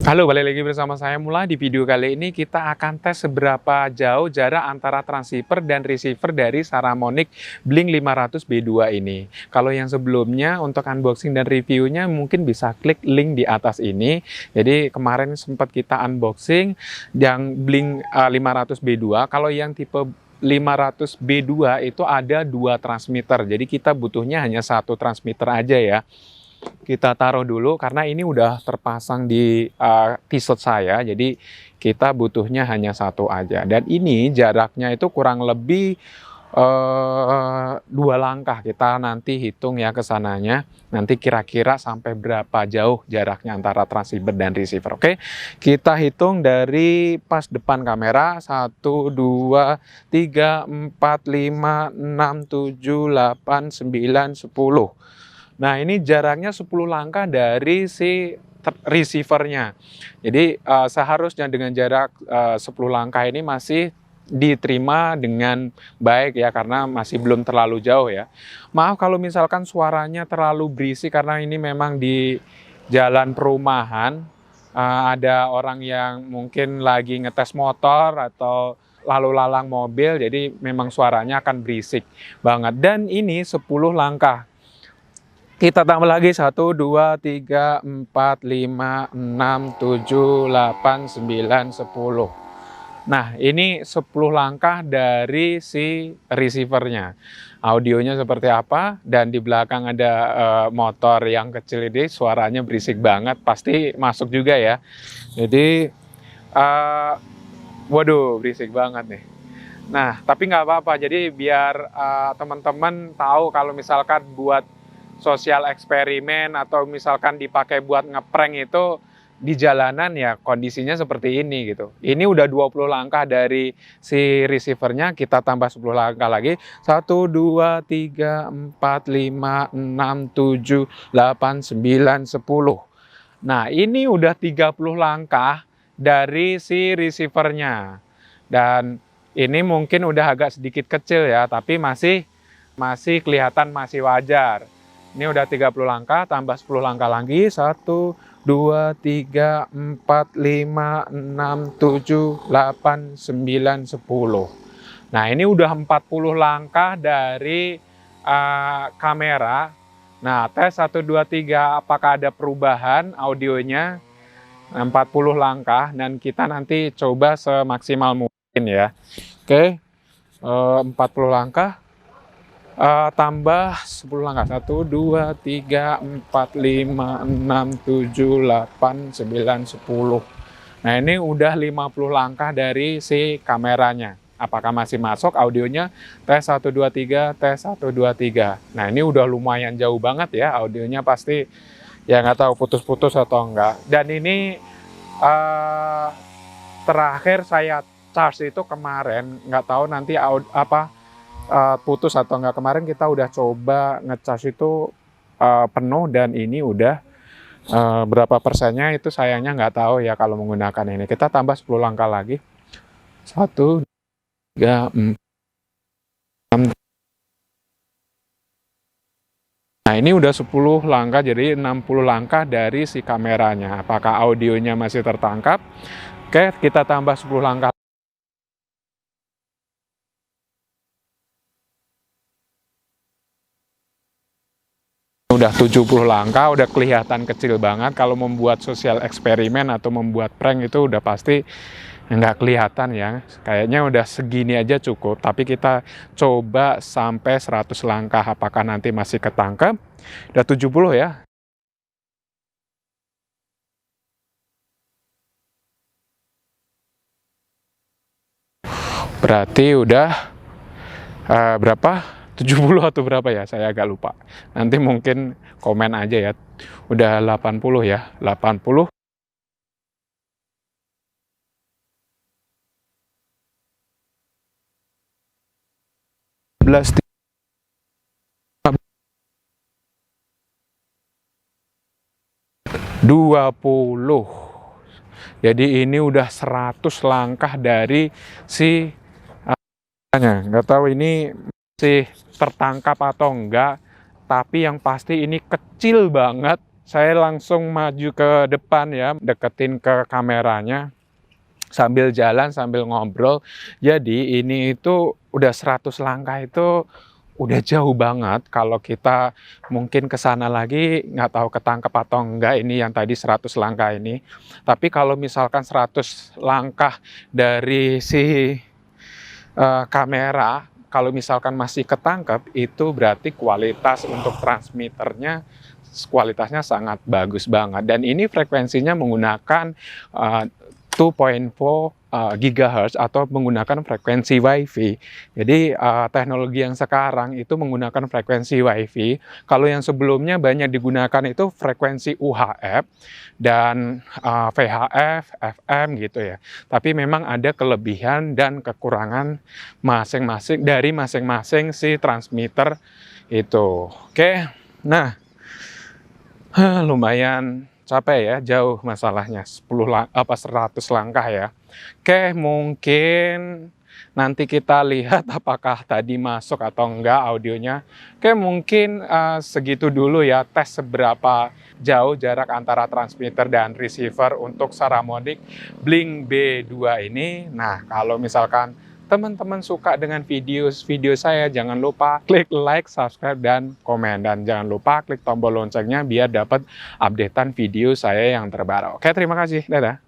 Halo, balik lagi bersama saya Mula. Di video kali ini kita akan tes seberapa jauh jarak antara transceiver dan receiver dari Saramonic Blink 500B2 ini. Kalau yang sebelumnya untuk unboxing dan reviewnya mungkin bisa klik link di atas ini. Jadi kemarin sempat kita unboxing yang Blink 500B2. Kalau yang tipe 500B2 itu ada 2 transmitter. Jadi kita butuhnya hanya 1 transmitter aja ya. Kita taruh dulu karena ini udah terpasang di t-shirt saya, jadi kita butuhnya hanya 1 aja. Dan ini jaraknya itu kurang lebih 2 langkah. Kita nanti hitung ya ke sananya, nanti kira-kira sampai berapa jauh jaraknya antara transceiver dan receiver. Oke, kita hitung dari pas depan kamera. 1, 2, 3, 4, 5, 6, 7, 8, 9, 10. Nah, ini jaraknya 10 langkah dari si receivernya. Jadi seharusnya dengan jarak 10 langkah ini masih diterima dengan baik ya, karena masih belum terlalu jauh ya. Maaf kalau misalkan suaranya terlalu berisik karena ini memang di jalan perumahan. Ada orang yang mungkin lagi ngetes motor atau lalu lalang mobil, jadi memang suaranya akan berisik banget. Dan ini 10 langkah. Kita tambah lagi 1, 2, 3, 4, 5, 6, 7, 8, 9, 10. Nah, ini 10 langkah dari si receivernya. Audionya seperti apa, dan di belakang ada motor yang kecil ini, suaranya berisik banget, pasti masuk juga ya. Jadi, waduh, berisik banget nih. Nah, tapi nggak apa-apa, jadi biar teman-teman tahu kalau misalkan buat sosial eksperimen atau misalkan dipakai buat ngeprank itu di jalanan ya kondisinya seperti ini gitu. Ini udah 20 langkah dari si receivernya, kita tambah 10 langkah lagi. 1, 2, 3, 4, 5, 6, 7, 8, 9, 10. Nah, ini udah 30 langkah dari si receivernya. Dan ini mungkin udah agak sedikit kecil ya, tapi masih kelihatan masih wajar. Ini udah 30 langkah, tambah 10 langkah lagi. 1, 2, 3, 4, 5, 6, 7, 8, 9, 10. Nah, ini udah 40 langkah dari kamera. Nah, tes 1, 2, 3, apakah ada perubahan audionya? 40 langkah, dan kita nanti coba semaksimal mungkin ya. Oke, 40 langkah. Tambah 10 langkah. 1, 2, 3, 4, 5, 6, 7, 8, 9, 10. Nah, ini udah 50 langkah dari si kameranya. Apakah masih masuk audionya? Tes 1, 2, 3, tes 1, 2, 3. Nah, ini udah lumayan jauh banget ya audionya, pasti ya nggak tahu putus-putus atau enggak. Dan ini terakhir saya charge itu kemarin, nggak tahu nanti putus atau enggak. Kemarin kita udah coba ngecas itu penuh, dan ini udah berapa persennya itu sayangnya nggak tahu ya kalau menggunakan ini. Kita tambah 10 langkah lagi. 1, 3, 4, 6. Nah, ini udah 10 langkah, jadi 60 langkah dari si kameranya. Apakah audionya masih tertangkap? Oke, kita tambah 10 langkah. Udah 70 langkah, udah kelihatan kecil banget. Kalau membuat sosial eksperimen atau membuat prank itu udah pasti nggak kelihatan ya. Kayaknya udah segini aja cukup. Tapi kita coba sampai 100 langkah, apakah nanti masih ketangkep. Udah 70 ya. Berarti udah berapa? 70 atau berapa ya? Saya agak lupa. Nanti mungkin komen aja ya. Udah 80 ya. 80. Belas 20. Jadi ini udah 100 langkah dari si nggak tahu ini masih tertangkap atau enggak, tapi yang pasti ini kecil banget saya langsung maju ke depan ya, deketin ke kameranya. Sambil jalan, sambil ngobrol. Jadi ini itu udah 100 langkah itu udah jauh banget. Kalau kita mungkin ke sana lagi nggak tahu ketangkep atau enggak ini yang tadi 100 langkah ini. Tapi kalau misalkan 100 langkah dari si kamera, kalau misalkan masih ketangkep, itu berarti kualitas untuk transmitternya kualitasnya sangat bagus banget. Dan ini frekuensinya menggunakan 2.4 GHz atau menggunakan frekuensi WiFi. Jadi teknologi yang sekarang itu menggunakan frekuensi WiFi. Kalau yang sebelumnya banyak digunakan itu frekuensi UHF dan VHF, FM gitu ya. Tapi memang ada kelebihan dan kekurangan masing-masing dari masing-masing si transmitter itu. Oke. Nah, lumayan capek ya, jauh masalahnya 100 langkah ya. Oke, mungkin nanti kita lihat apakah tadi masuk atau enggak audionya. Oke, mungkin segitu dulu ya tes seberapa jauh jarak antara transmitter dan receiver untuk Saramonic Blink B2 ini. Nah, kalau misalkan teman-teman suka dengan video saya, jangan lupa klik like, subscribe, dan komen. Dan jangan lupa klik tombol loncengnya biar dapat updatean video saya yang terbaru. Oke, terima kasih. Dadah.